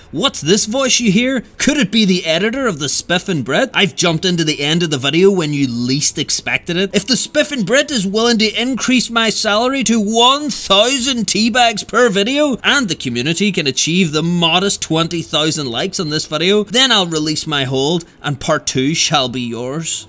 What's this voice you hear? Could it be the editor of the Spiffing Brit? I've jumped into the end of the video when you least expected it. If the Spiffing Brit is willing to increase my salary to 1,000 teabags per video, and the community can achieve the modest 20,000 likes on this video, then I'll release my hold, and part 2 shall be yours.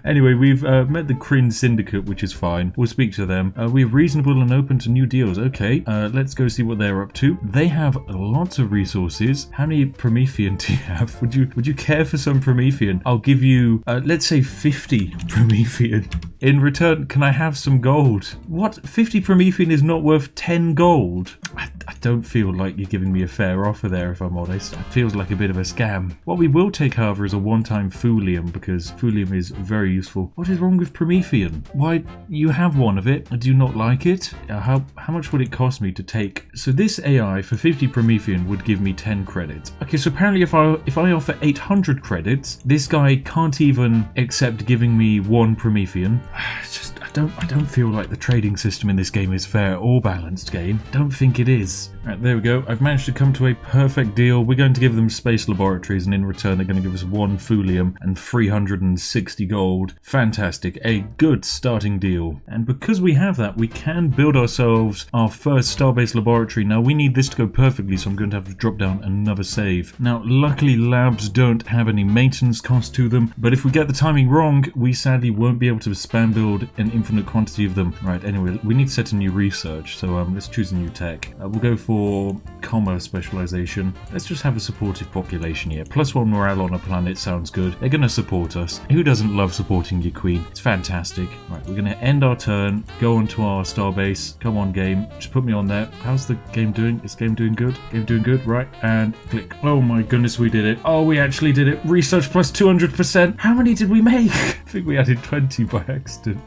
Anyway, we've met the Krynn Syndicate, which is fine. We'll speak to them. We're reasonable and open to new deals. Okay, let's go see what they're up to. They have lots of resources. How many Promethean do you have? Would you care for some Promethean? I'll give you, let's say 50 Promethean. In return, can I have some gold? What? 50 Promethean is not worth 10 gold? I don't feel like you're giving me a fair offer there, if I'm honest. It feels like a bit of a scam. What we will take, however, is a one-time Thulium, because Thulium is very useful. What is wrong with Promethean? Why, you have one of it. I do not like it. How much would it cost me to take? So this AI for 50 Promethean would give me 10 credits. Okay, so apparently if I offer 800 credits, this guy can't even accept giving me one Promethean. It's just, I don't feel like the trading system in this game is fair or balanced, game. Don't think it is. Right, there we go. I've managed to come to a perfect deal. We're going to give them space laboratories, and in return they're going to give us one Thulium and 360 gold. Fantastic. A good starting deal. And because we have that, we can build ourselves our first Starbase laboratory. Now, we need this to go perfectly, so I'm going to have to drop down another save. Now, luckily labs don't have any maintenance cost to them, but if we get the timing wrong, we sadly won't be able to spam build an infinite quantity of them. Right, anyway, we need to set a new research, so let's choose a new tech. We'll go for commerce specialization. Let's just have a supportive population here. +1 morale on a planet sounds good. They're going to support us. Who doesn't love supporting your queen? It's fantastic. Right, we're going to end our turn, go on to our starbase. Come on, game. Just put me on there. How's the game doing? Is game doing good? Game doing good? Right, and click. Oh my goodness, we did it. Oh, we actually did it. Research plus 200%. How many did we make? I think we added 20 by accident.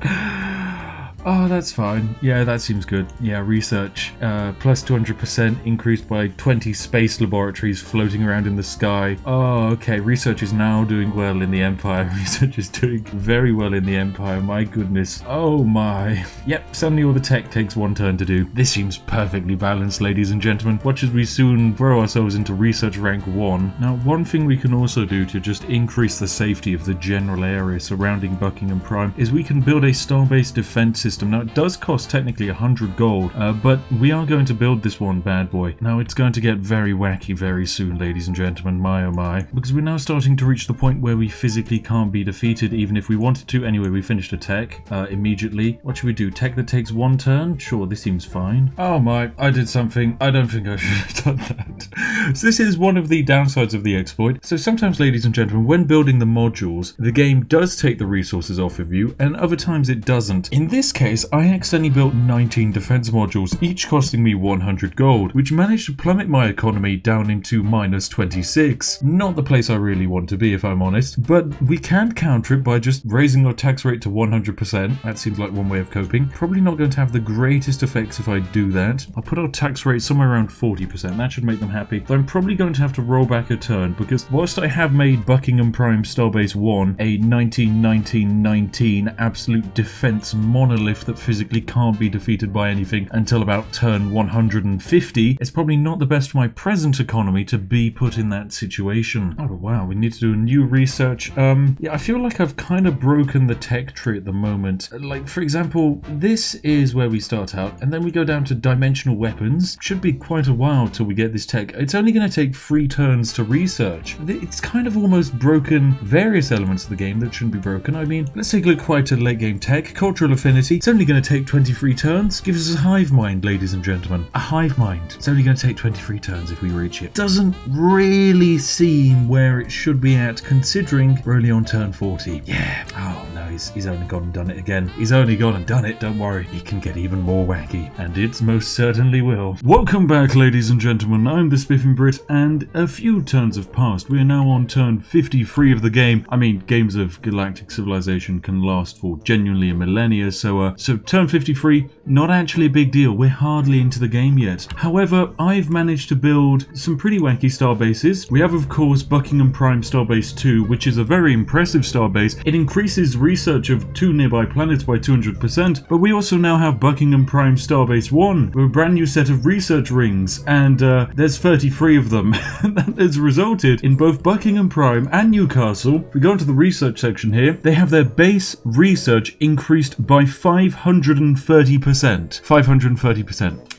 Oh, that's fine. Yeah, that seems good. Yeah, research. Plus 200% increased by 20 space laboratories floating around in the sky. Oh, okay. Research is now doing well in the Empire. Research is doing very well in the Empire. My goodness. Oh my. Yep, suddenly all the tech takes one turn to do. This seems perfectly balanced, ladies and gentlemen. Watch as we soon throw ourselves into research rank 1. Now, one thing we can also do to just increase the safety of the general area surrounding Buckingham Prime is we can build a Starbase defense system. Now, it does cost technically 100 gold, but we are going to build this one bad boy. Now, it's going to get very wacky very soon, ladies and gentlemen, my oh my, because we're now starting to reach the point where we physically can't be defeated, even if we wanted to. Anyway, we finished a tech immediately. What should we do? Tech that takes 1 turn? Sure, this seems fine. Oh my, I did something. I don't think I should have done that. So this is one of the downsides of the exploit. So sometimes, ladies and gentlemen, when building the modules, the game does take the resources off of you, and other times it doesn't. In this case, I accidentally built 19 defense modules, each costing me 100 gold, which managed to plummet my economy down into -26. Not the place I really want to be, if I'm honest, but we can counter it by just raising our tax rate to 100%. That seems like one way of coping. Probably not going to have the greatest effects if I do that. I'll put our tax rate somewhere around 40%. That should make them happy. Though I'm probably going to have to roll back a turn, because whilst I have made Buckingham Prime Starbase 1 a 19-19-19 absolute defense monolith that physically can't be defeated by anything until about turn 150, it's probably not the best for my present economy to be put in that situation. Oh wow, we need to do a new research. Yeah, I feel like I've kind of broken the tech tree at the moment. Like, for example, this is where we start out, and then we go down to dimensional weapons. Should be quite a while till we get this tech. It's only going to take 3 turns to research. It's kind of almost broken various elements of the game that shouldn't be broken. I mean, let's take a look quite at late game tech. Cultural affinity. It's only going to take 23 turns. Gives us a hive mind, ladies and gentlemen. A hive mind. It's only going to take 23 turns if we reach it. Doesn't really seem where it should be at, considering we're only on turn 40. Yeah. Oh no, he's only gone and done it again. He's only gone and done it. Don't worry. He can get even more wacky. And it most certainly will. Welcome back, ladies and gentlemen. I'm the Spiffing Brit, and a few turns have passed. We are now on turn 53 of the game. I mean, games of Galactic Civilization can last for genuinely a millennia, so turn 53, not actually a big deal. We're hardly into the game yet. However, I've managed to build some pretty wacky starbases. We have, of course, Buckingham Prime Starbase 2, which is a very impressive starbase. It increases resources research of 2 nearby planets by 200%, but we also now have Buckingham Prime Starbase 1 with a brand new set of research rings, and there's 33 of them. That has resulted in both Buckingham Prime and Newcastle. If we go into the research section here, they have their base research increased by 530%. 530%.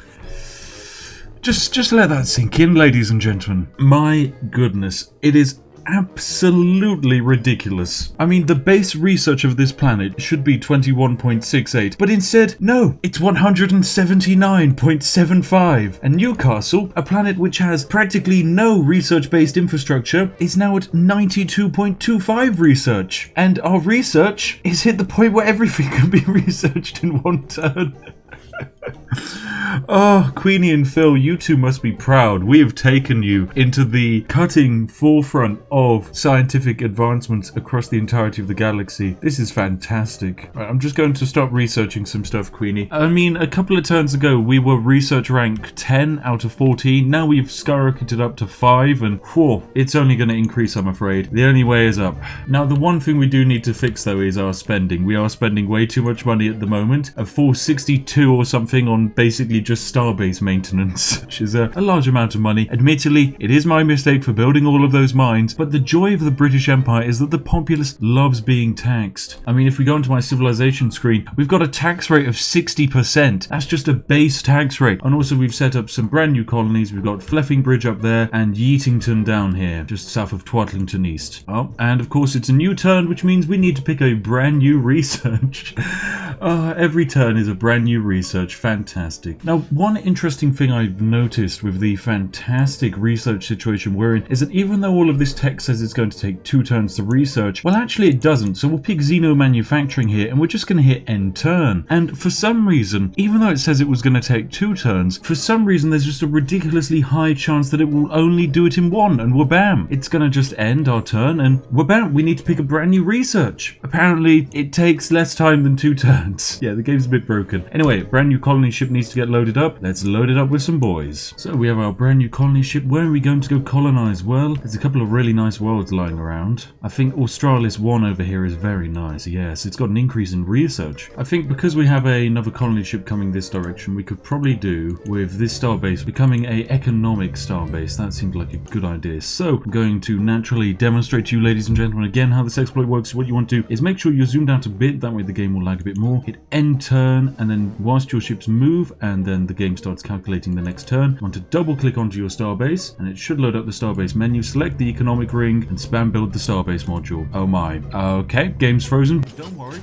Just let that sink in, ladies and gentlemen. My goodness, it is absolutely ridiculous. I mean, the base research of this planet should be 21.68, but instead, no, it's 179.75. And Newcastle, a planet which has practically no research-based infrastructure, is now at 92.25 research. And our research is hit the point where everything can be researched in one turn. Oh, Queenie and Phil, you two must be proud. We have taken you into the cutting forefront of scientific advancements across the entirety of the galaxy. This is fantastic. Right, I'm just going to stop researching some stuff, Queenie. I mean, a couple of turns ago, we were research rank 10 out of 14. Now we've skyrocketed up to 5, and whew, it's only going to increase, I'm afraid. The only way is up. Now, the one thing we do need to fix, though, is our spending. We are spending way too much money at the moment. A 462 or something on basically just Starbase maintenance, which is a large amount of money. Admittedly, it is my mistake for building all of those mines, but the joy of the British Empire is that the populace loves being taxed. I mean, if we go into my civilization screen, we've got a tax rate of 60%. That's just a base tax rate. And also we've set up some brand new colonies. We've got Spiffing Brit up there and Yeatington down here, just south of Twatlington East. Oh, and of course it's a new turn, which means we need to pick a brand new research. Every turn is a brand new research. Fantastic. Now, one interesting thing I've noticed with the fantastic research situation we're in is that even though all of this text says it's going to take 2 turns to research, well, actually it doesn't. So we'll pick Xeno Manufacturing here, and we're just going to hit end turn. And for some reason, even though it says it was going to take 2 turns, for some reason there's just a ridiculously high chance that it will only do it in 1, and wabam, it's going to just end our turn, and wabam, we need to pick a brand new research. Apparently, it takes less time than 2 turns. Yeah, the game's a bit broken. Anyway, brand new colony ship needs to get loaded up. Let's load it up with some boys. So we have our brand new colony ship. Where are we going to go colonize? Well, there's a couple of really nice worlds lying around. I think Australis 1 over here is very nice. Yes, it's got an increase in research. I think because we have another colony ship coming this direction, we could probably do with this starbase becoming a economic starbase. That seems like a good idea. So I'm going to naturally demonstrate to you, ladies and gentlemen, again how this exploit works. What you want to do is make sure you're zoomed out a bit. That way the game will lag a bit more. Hit end turn, and then whilst your ships move, and then the game starts calculating the next turn, you want to double click onto your starbase, and it should load up the starbase menu. Select the economic ring and spam build the starbase module. Oh my. Okay, game's frozen. Don't worry.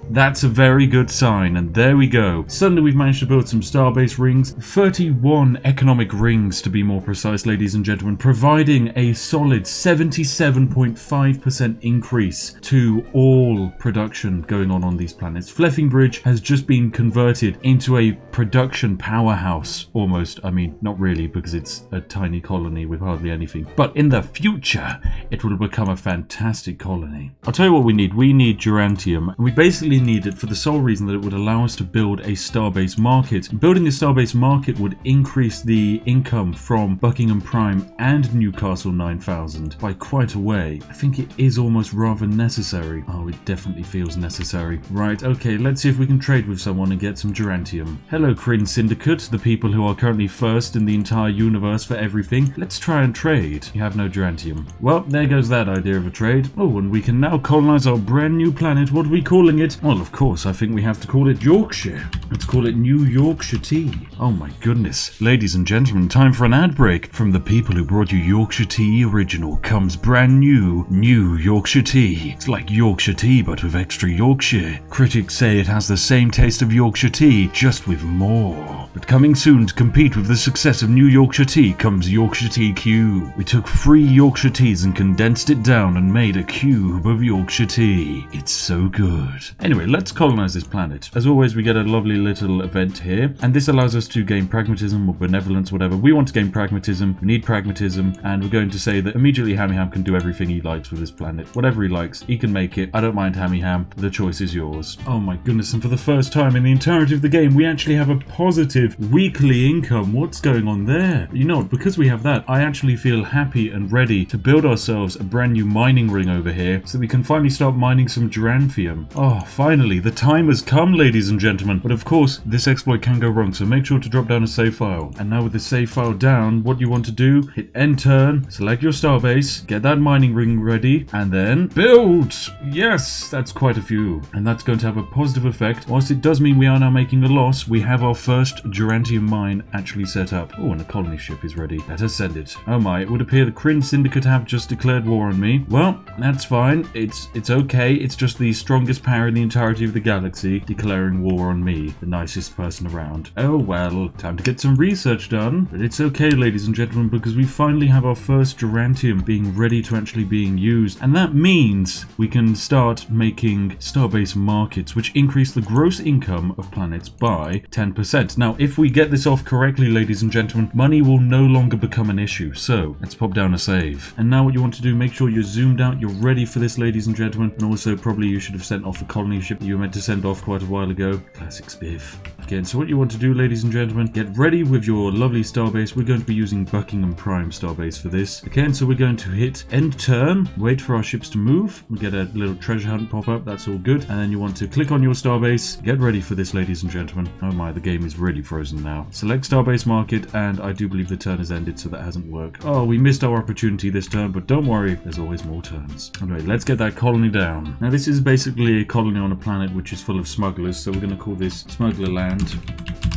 That's a very good sign, and there we go. Suddenly we've managed to build some starbase rings, 31 economic rings to be more precise, ladies and gentlemen, providing a solid 77.5% increase to all production going on these planets. Spiffing Brit has just been converted into a production powerhouse, almost. I mean, not really, because it's a tiny colony with hardly anything, but in the future it will become a fantastic colony. I'll tell you what we need. We need Durantium, and we basically need it for the sole reason that it would allow us to build a starbase market. Building a starbase market would increase the income from Buckingham Prime and Newcastle 9000 by quite a way. I think it is almost rather necessary. Oh, it definitely feels necessary. Right, okay, let's see if we can trade with someone and get some Durantium. Hello, Krynn Syndicate, the people who are currently first in the entire universe for everything. Let's try and trade. You have no Durantium. Well, there goes that idea of a trade. Oh, and we can now colonize our brand new planet. What are we calling it? Well, of course, I think we have to call it Yorkshire. Let's call it New Yorkshire Tea. Oh my goodness. Ladies and gentlemen, time for an ad break. From the people who brought you Yorkshire Tea Original comes brand new Yorkshire Tea. It's like Yorkshire Tea, but with extra Yorkshire. Critics say it has the same taste of Yorkshire Tea, just with more. But coming soon to compete with the success of New Yorkshire Tea comes Yorkshire Tea Cube. We took 3 Yorkshire Teas and condensed it down and made a cube of Yorkshire Tea. It's so good. Anyway, let's colonize this planet. As always, we get a lovely little event here, and this allows us to gain pragmatism or benevolence, whatever. We want to gain pragmatism, we need pragmatism, and we're going to say that immediately Hammy Ham can do everything he likes with this planet. Whatever he likes, he can make it. I don't mind Hammy Ham, the choice is yours. Oh my goodness, and for the first time in the entirety of the game, we actually have a positive weekly income. What's going on there? You know what, because we have that, I actually feel happy and ready to build ourselves a brand new mining ring over here so we can finally start mining some geranthium. Oh, finally, the time has come, ladies and gentlemen. But of course, this exploit can go wrong, so make sure to drop down a save file. And now with the save file down, what you want to do, hit end turn, select your starbase, get that mining ring ready, and then build! Yes, that's quite a few. And that's going to have a positive effect. Whilst it does mean we are now making a loss, we have our first geranthium mine actually set up. Oh, and a colony ship is ready. Let us send it. Oh my, it would appear the Krynn Syndicate have just declared war on me. Well, that's fine. It's okay. It's just the strongest power in the entirety of the galaxy declaring war on me, the nicest person around. Oh well, time to get some research done. But it's okay, ladies and gentlemen, because we finally have our first geranthium being ready to actually being used. And that means we can start making Starbase markets, which increase the gross income of planets by 10%. Now, if we get this off correctly, ladies and gentlemen, money will no longer become an issue. So let's pop down a save. And now what you want to do, make sure you're zoomed out, you're ready for this, ladies and gentlemen. And also probably you should have sent off the colony ship that you were meant to send off quite a while ago. Classic Spiff. Again, so what you want to do, ladies and gentlemen, get ready with your lovely starbase. We're going to be using Buckingham Prime starbase for this. Again, so we're going to hit end turn, wait for our ships to move. We get a little treasure hunt pop up, that's all good. And then you want to click on your starbase, get ready for this, ladies and gentlemen. Oh my, the game is really frozen now. Select starbase market, and I do believe the turn has ended, so that hasn't worked. Oh, we missed our opportunity this turn, but don't worry, there's always more turns. Anyway, let's get that colony down. Now, this is basically a colony on a planet which is full of smugglers, so we're going to call this Smuggler Land.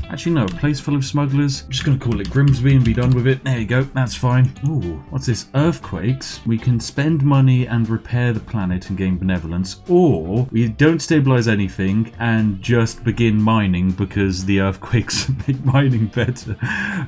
Actually, no, a place full of smugglers. I'm just going to call it Grimsby and be done with it. There you go, that's fine. Ooh, what's this? Earthquakes. We can spend money and repair the planet and gain benevolence, or we don't stabilize anything and just begin mining because the earthquakes make mining better.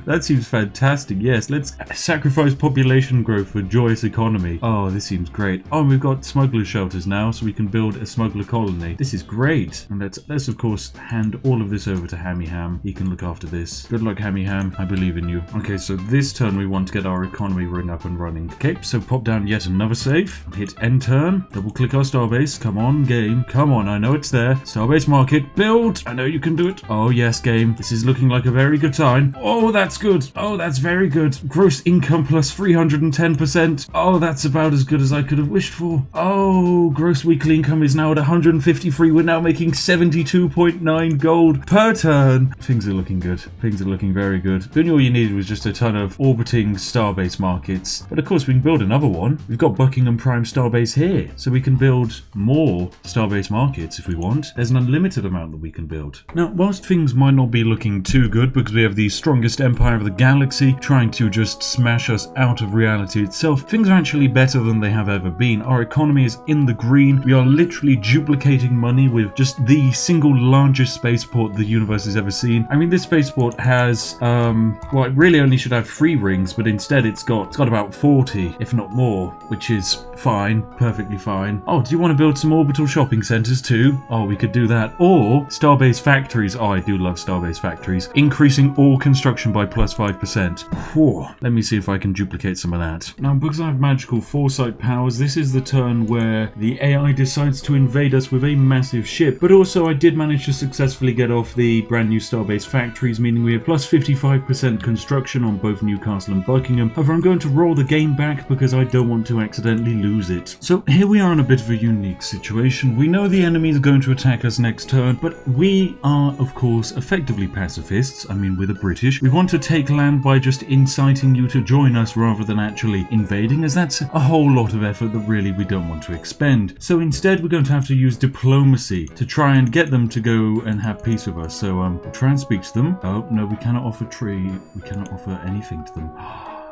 That seems fantastic. Yes, let's sacrifice population growth for joyous economy. Oh, this seems great. Oh, and we've got smuggler shelters now, so we can build a smuggler colony. This is great. And let's of course hand all of this over to Hammy Ham. He can look after this. Good luck, Hammy Ham. I believe in you. Okay, so this turn we want to get our economy ring up and running. Okay, so pop down yet another save. Hit end turn. Double click our starbase. Come on, game. Come on, I know it's there. Starbase market. Build. I know you can do it. Oh, yes, game. This is looking like a very good time. Oh, that's good. Oh, that's very good. Gross income plus 310%. Oh, that's about as good as I could have wished for. Oh, gross weekly income is now at 153. We're now making 72.9 gold per turn. Things are looking good. Things are looking very good. Then all you needed was just a ton of orbiting starbase markets. But of course we can build another one. We've got Buckingham Prime starbase here. So we can build more starbase markets if we want. There's an unlimited amount that we can build. Now, whilst things might not be looking too good because we have the strongest empire of the galaxy trying to just smash us out of reality itself, things are actually better than they have ever been. Our economy is in the green. We are literally duplicating money with just the single largest spaceport the universe has ever seen. I mean, this spaceport has, well, it really only should have 3 rings, but instead it's got about 40, if not more, which is fine, perfectly fine. Oh, do you want to build some orbital shopping centers too? Oh, we could do that. Or Starbase factories. Oh, I do love Starbase factories. Increasing all construction by plus 5%. Whew. Let me see if I can duplicate some of that. Now, because I have magical foresight powers, this is the turn where the AI decides to invade us with a massive ship, but also I did manage to successfully get off the brand new Starbase factories, meaning we have plus 55% construction on both Newcastle and Buckingham. However, I'm going to roll the game back because I don't want to accidentally lose it. So here we are in a bit of a unique situation. We know the enemy is going to attack us next turn, but we are, of course, effectively pacifists. I mean, we're the British. We want to take land by just inciting you to join us rather than actually invading, as that's a whole lot of effort that really we don't want to expend. So instead, we're going to have to use diplomacy to try and get them to go and have peace with us. So try and speak to them. Oh, no, we cannot offer tree. We cannot offer anything to them.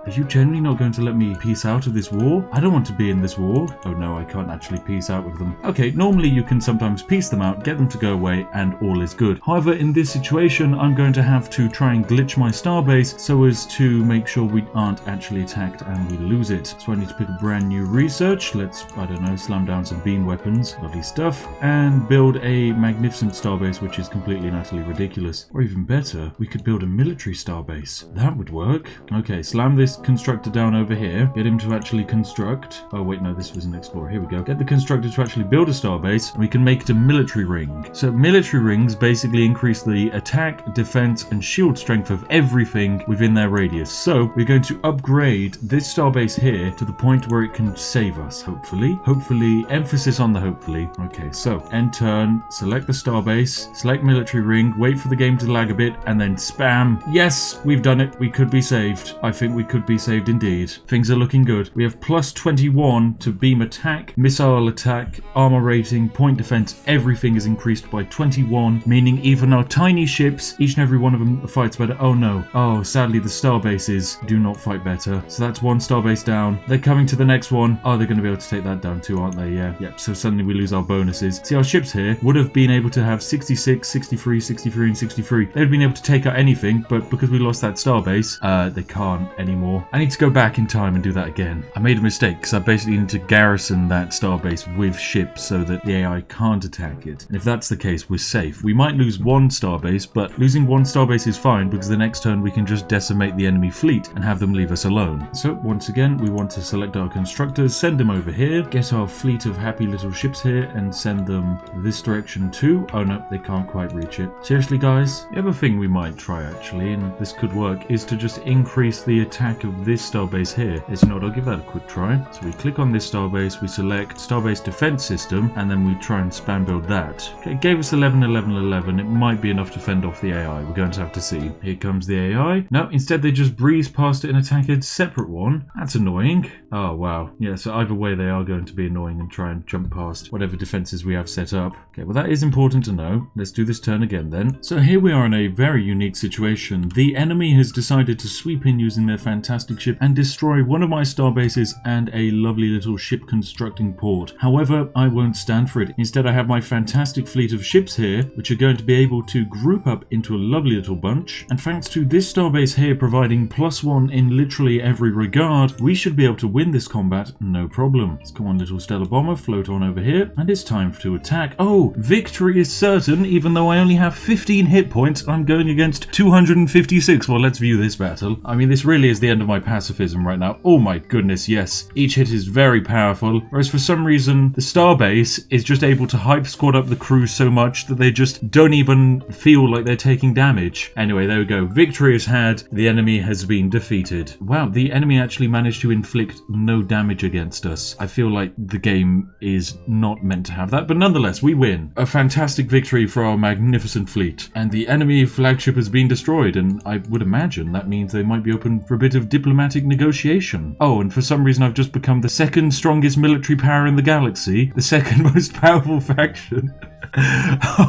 Are you genuinely not going to let me peace out of this war? I don't want to be in this war. Oh no, I can't actually peace out with them. Okay, normally you can sometimes peace them out, get them to go away, and all is good. However, in this situation, I'm going to have to try and glitch my starbase so as to make sure we aren't actually attacked and we lose it. So I need to pick a brand new research. Let's, I don't know, slam down some beam weapons, lovely stuff, and build a magnificent starbase, which is completely and utterly ridiculous. Or even better, we could build a military starbase. That would work. Okay, slam this constructor down over here, get him to actually construct. Oh wait, no, this was an explorer. Here we go. Get the constructor to actually build a starbase, and we can make it a military ring. So military rings basically increase the attack, defense, and shield strength of everything within their radius. So we're going to upgrade this starbase here to the point where it can save us, hopefully. Hopefully, emphasis on the hopefully. Okay, so end turn, select the starbase, select military ring, wait for the game to lag a bit, and then spam. Yes, we've done it. We could be saved. I think we could be saved indeed. Things are looking good. We have plus 21 to beam attack, missile attack, armor rating, point defense. Everything is increased by 21, meaning even our tiny ships, each and every one of them fights better. Oh no. Oh, sadly the starbases do not fight better. So that's one starbase down. They're coming to the next one. Oh, they're going to be able to take that down too, aren't they? Yeah. Yep. So suddenly we lose our bonuses. See, our ships here would have been able to have 66, 63, 63, and 63. They'd have been able to take out anything, but because we lost that starbase, they can't anymore. I need to go back in time and do that again. I made a mistake because I basically need to garrison that starbase with ships so that the AI can't attack it. And if that's the case, we're safe. We might lose one starbase, but losing one starbase is fine because the next turn we can just decimate the enemy fleet and have them leave us alone. So once again, we want to select our constructors, send them over here, get our fleet of happy little ships here and send them this direction too. Oh no, they can't quite reach it. Seriously guys, the other thing we might try actually, and this could work, is to just increase the attack of this starbase here. As you know what, I'll give that a quick try. So we click on this starbase, we select Starbase Defense System, and then we try and spam build that. Okay, it gave us 11, 11, 11. It might be enough to fend off the AI. We're going to have to see. Here comes the AI. No, instead they just breeze past it and attack a separate one. That's annoying. Oh, wow. Yeah, so either way they are going to be annoying and try and jump past whatever defenses we have set up. Okay, well that is important to know. Let's do this turn again then. So here we are in a very unique situation. The enemy has decided to sweep in using their fantastic ship and destroy one of my starbases and a lovely little ship constructing port. However, I won't stand for it. Instead, I have my fantastic fleet of ships here, which are going to be able to group up into a lovely little bunch. And thanks to this starbase here providing +1 in literally every regard, we should be able to win this combat, no problem. Let's come on, little stellar bomber, float on over here, and it's time to attack. Oh, victory is certain, even though I only have 15 hit points. I'm going against 256. Well, let's view this battle. I mean, this really is the end of my pacifism right now. Oh my goodness, yes. Each hit is very powerful, whereas for some reason, the starbase is just able to hype squad up the crew so much that they just don't even feel like they're taking damage. Anyway, there we go. Victory is had. The enemy has been defeated. Wow, the enemy actually managed to inflict no damage against us. I feel like the game is not meant to have that, but nonetheless, we win. A fantastic victory for our magnificent fleet. And the enemy flagship has been destroyed, and I would imagine that means they might be open for a bit of diplomatic negotiation. Oh, and for some reason I've just become the second strongest military power in the galaxy, the second most powerful faction.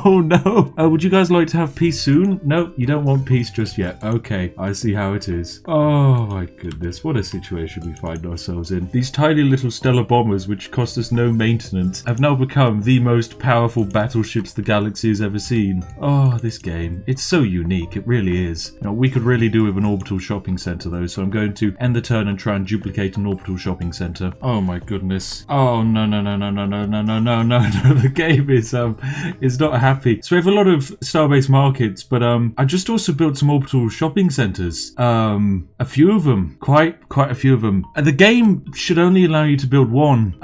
Oh no. Would you guys like to have peace soon? No, you don't want peace just yet. Okay, I see how it is. Oh my goodness, what a situation we find ourselves in. These tiny little stellar bombers, which cost us no maintenance, have now become the most powerful battleships the galaxy has ever seen. Oh, this game. It's so unique, it really is. You know, we could really do with an orbital shopping center though, so I'm going to end the turn and try and duplicate an orbital shopping center. Oh my goodness. Oh no no no no no no no no no no no. The game is not happy. So we have a lot of Starbase markets, but I just also built some orbital shopping centers. A few of them, quite a few of them. The game should only allow you to build one.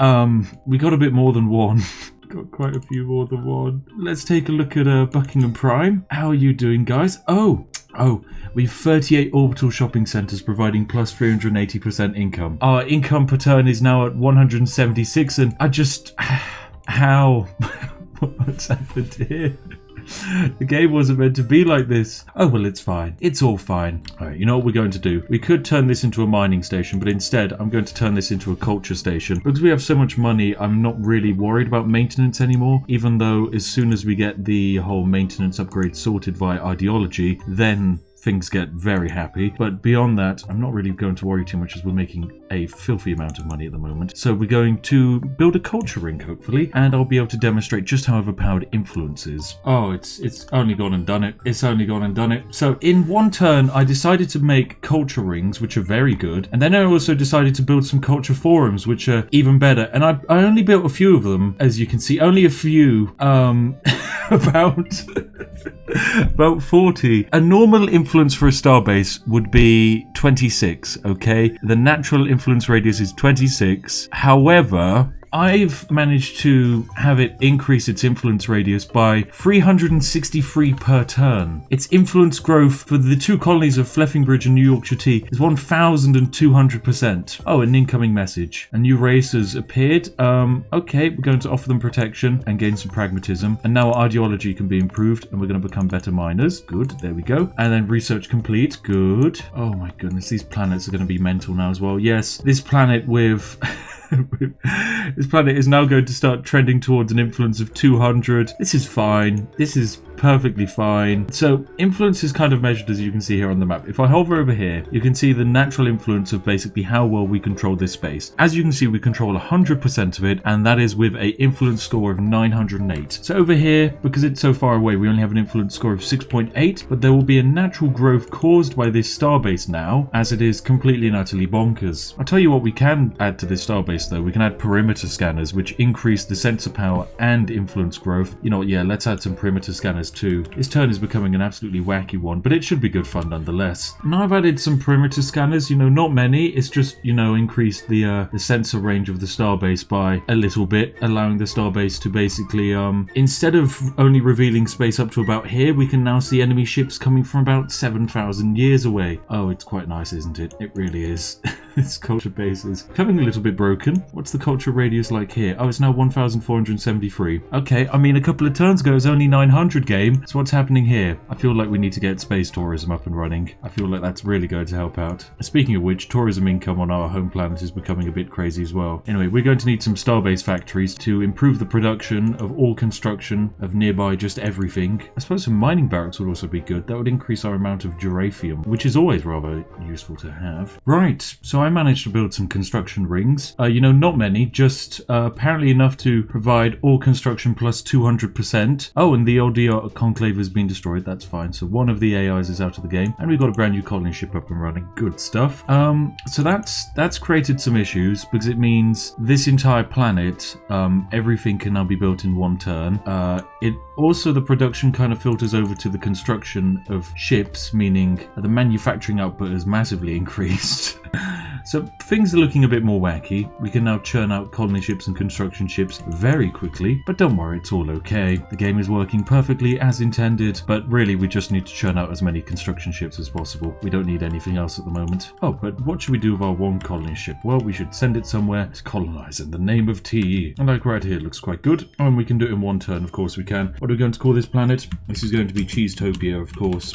We got a bit more than one. Got quite a few more than one. Let's take a look at Buckingham Prime. How are you doing, guys? Oh, we've 38 orbital shopping centers providing plus 380% income. Our income per turn is now at 176, and I just... How? What's happened here? The game wasn't meant to be like this. Oh, well, it's fine. It's all fine. All right, you know what we're going to do? We could turn this into a mining station, but instead I'm going to turn this into a culture station. Because we have so much money, I'm not really worried about maintenance anymore, even though as soon as we get the whole maintenance upgrade sorted via ideology, then things get very happy. But beyond that, I'm not really going to worry too much as we're making a filthy amount of money at the moment. So we're going to build a culture ring, hopefully, and I'll be able to demonstrate just how overpowered influence is. Oh, it's only gone and done it. It's only gone and done it. So in one turn, I decided to make culture rings, which are very good. And then I also decided to build some culture forums, which are even better. And I only built a few of them, as you can see, only a few, about 40. A normal influence for a starbase would be 26, okay? The natural influence radius is 26. However, I've managed to have it increase its influence radius by 363 per turn. Its influence growth for the two colonies of Spiffing Brit and New Yorkshire Tea is 1,200%. Oh, an incoming message. A new race has appeared. Okay, we're going to offer them protection and gain some pragmatism. And now our ideology can be improved and we're going to become better miners. Good, there we go. And then research complete. Good. Oh my goodness, these planets are going to be mental now as well. Yes, this planet with... This planet is now going to start trending towards an influence of 200. This is fine. This is perfectly fine. So influence is kind of measured, as you can see here on the map. If I hover over here, you can see the natural influence of basically how well we control this space. As you can see, we control 100% of it, and that is with a influence score of 908. So over here, because it's so far away, we only have an influence score of 6.8, but there will be a natural growth caused by this starbase now, as it is completely and utterly bonkers. I'll tell you what we can add to this starbase though. We can add perimeter scanners, which increase the sensor power and influence growth. You know what, yeah, let's add some perimeter scanners too. This turn is becoming an absolutely wacky one, but it should be good fun nonetheless. Now I've added some perimeter scanners, you know, not many. It's just, you know, increased the sensor range of the starbase by a little bit, allowing the starbase to basically, instead of only revealing space up to about here, we can now see enemy ships coming from about 7,000 years away. Oh, it's quite nice, isn't it? It really is. This culture base is becoming a little bit broken. What's the culture radius like here? Oh, it's now 1,473. Okay, I mean, a couple of turns ago it was only 900 game. So what's happening here? I feel like we need to get space tourism up and running. I feel like that's really going to help out. Speaking of which, tourism income on our home planet is becoming a bit crazy as well. Anyway, we're going to need some starbase factories to improve the production of all construction of nearby just everything. I suppose some mining barracks would also be good. That would increase our amount of geranium, which is always rather useful to have. Right, so I managed to build some construction rings. You know, not many, just apparently enough to provide all construction plus 200%. Oh, and the LDR conclave has been destroyed. That's fine. So one of the AIs is out of the game, and we've got a brand new colony ship up and running. Good stuff. So that's created some issues because it means this entire planet, everything can now be built in one turn. It also, the production kind of filters over to the construction of ships, meaning the manufacturing output has massively increased. So things are looking a bit more wacky. We can now churn out colony ships and construction ships very quickly, but don't worry, it's all okay. The game is working perfectly as intended, but really we just need to churn out as many construction ships as possible. We don't need anything else at the moment. Oh, but what should we do with our one colony ship? Well, we should send it somewhere to colonize in the name of TE. And like right here, it looks quite good. And we can do it in one turn, of course we can. What are we going to call this planet? This is going to be Cheesetopia, of course.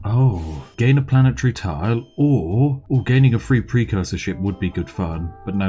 Oh, gain a planetary tile or gaining a free precursor ship would be good fun. But no.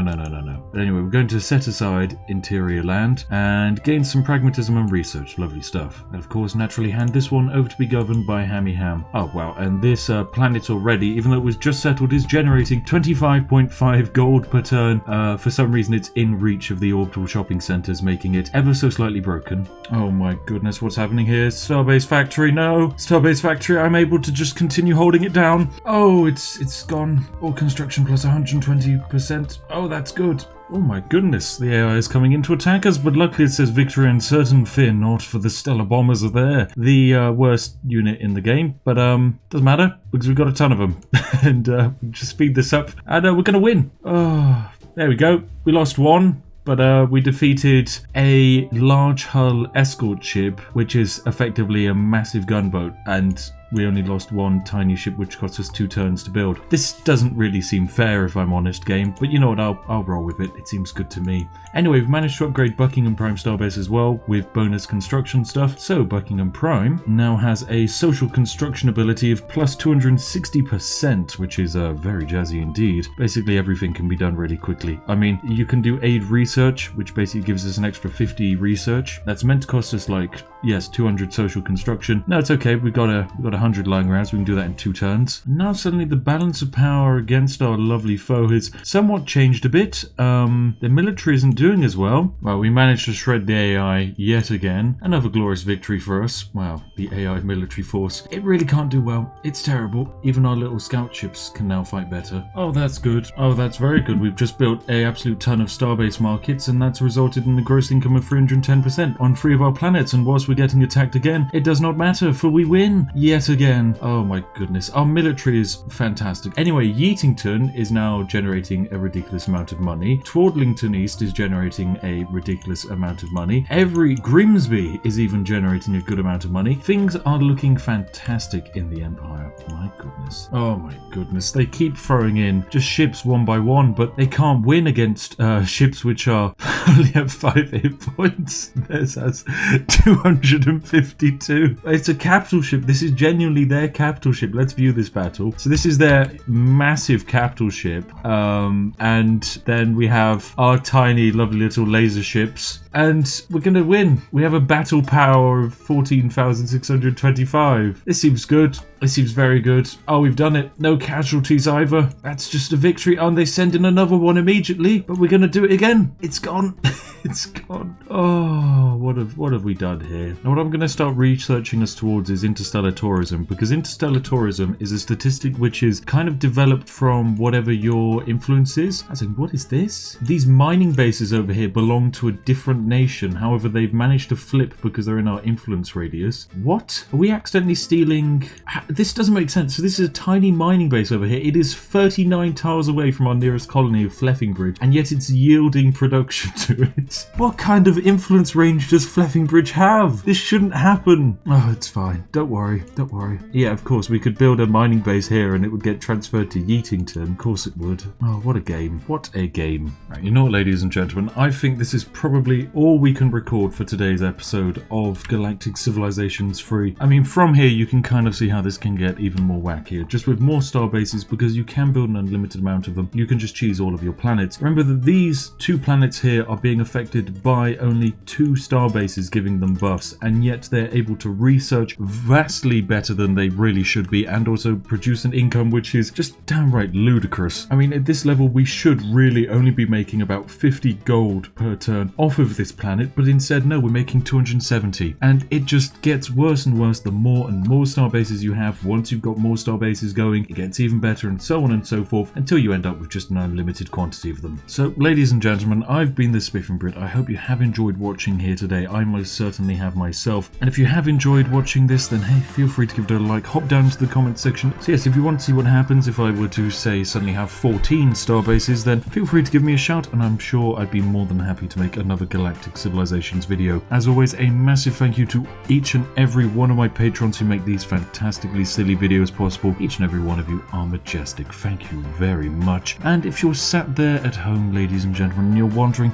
But anyway, we're going to set aside interior land and gain some pragmatism and research. Lovely stuff. And of course, naturally hand this one over to be governed by Hammy Ham. Oh, wow. And this planet already, even though it was just settled, is generating 25.5 gold per turn. For some reason, it's in reach of the orbital shopping centers, making it ever so slightly broken. Oh my goodness, what's happening here? Starbase Factory, no. Starbase Factory, I'm able to just continue holding it down. Oh, it's gone. All construction plus 120%. Oh, that's good. Oh my goodness, the AI is coming in to attack us, but luckily it says victory and certain fear not, for the stellar bombers are there. The worst unit in the game, but doesn't matter because we've got a ton of them. And just speed this up and we're gonna win. Oh, there we go. We lost one. But we defeated a large hull escort ship, which is effectively a massive gunboat, and we only lost one tiny ship, which cost us 2 turns to build. This doesn't really seem fair, if I'm honest, game, but you know what, I'll roll with it. It seems good to me. Anyway, we've managed to upgrade Buckingham Prime Starbase as well with bonus construction stuff. So Buckingham Prime now has a social construction ability of plus 260%, which is very jazzy indeed. Basically, everything can be done really quickly. I mean, you can do aid research, which basically gives us an extra 50 research. That's meant to cost us like, yes, 200 social construction. No, it's okay. We've got a 100 lying around, so we can do that in 2 turns. Now suddenly the balance of power against our lovely foe has somewhat changed a bit. The military isn't doing as well. Well, we managed to shred the AI yet again. Another glorious victory for us. Wow, the AI military force. It really can't do well. It's terrible. Even our little scout ships can now fight better. Oh, that's good. Oh, that's very good. We've just built an absolute ton of Starbase markets, and that's resulted in a gross income of 310% on 3 of our planets, and whilst we're getting attacked again, it does not matter, for we win yet again. Oh my goodness. Our military is fantastic. Anyway, Yeatington is now generating a ridiculous amount of money. Twaddlington East is generating a ridiculous amount of money. Every Grimsby is even generating a good amount of money. Things are looking fantastic in the Empire. My goodness. Oh my goodness. They keep throwing in just ships one by one, but they can't win against ships which are only have 5 hit points. Theirs has 252. It's a capital ship. This is genuinely their capital ship. Let's view this battle. So this is their massive capital ship. And then we have our tiny, lovely little laser ships. And we're going to win. We have a battle power of 14,625. This seems good. It seems very good. Oh, we've done it. No casualties either. That's just a victory. Oh, and they send in another one immediately. But we're going to do it again. It's gone. It's gone. Oh, what have we done here? Now, what I'm going to start researching us towards is interstellar tourism, because interstellar tourism is a statistic which is kind of developed from whatever your influence is. I was like, what is this? These mining bases over here belong to a different nation. However, they've managed to flip because they're in our influence radius. What? Are we accidentally stealing? This doesn't make sense. So this is a tiny mining base over here. It is 39 tiles away from our nearest colony of Spiffing Brit, and yet it's yielding production to it. What kind of influence range does Spiffing Brit have? This shouldn't happen. Oh, it's fine. Don't worry. Don't worry. Yeah, of course, we could build a mining base here and it would get transferred to Yeatington. Of course it would. Oh, what a game. What a game. Right, you know what, ladies and gentlemen? I think this is probably all we can record for today's episode of Galactic Civilizations 3. I mean, from here you can kind of see how this can get even more wackier, just with more star bases, because you can build an unlimited amount of them. You can just choose all of your planets. Remember that these 2 planets here are being affected by only 2 star bases giving them buffs, and yet they're able to research vastly better than they really should be, and also produce an income which is just downright ludicrous. I mean, at this level we should really only be making about 50 gold per turn off of this planet, but instead no, we're making 270, and it just gets worse and worse the more and more star bases you have. Once you've got more star bases going, it gets even better, and so on and so forth, until you end up with just an unlimited quantity of them. So ladies and gentlemen, I've been the Spiffing Brit. I hope you have enjoyed watching here today. I most certainly have myself, and if you have enjoyed watching this, then hey, feel free to give it a like, hop down to the comment section. So yes, if you want to see what happens if I were to say suddenly have 14 star bases, then feel free to give me a shout, and I'm sure I'd be more than happy to make another Galactic Civilizations video. As always, a massive thank you to each and every one of my patrons who make these fantastically silly videos possible. Each and every one of you are majestic. Thank you very much. And if you're sat there at home, ladies and gentlemen, and you're wondering,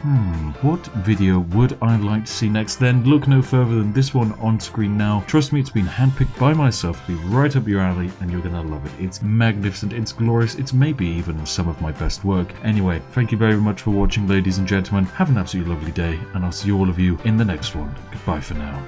what video would I like to see next, then look no further than this one on screen now. Trust me, it's been handpicked by myself to be right up your alley, and you're gonna love it. It's magnificent, it's glorious, it's maybe even some of my best work. Anyway, thank you very much for watching, ladies and gentlemen. Have an absolutely lovely day, and I'll see all of you in the next one. Goodbye for now.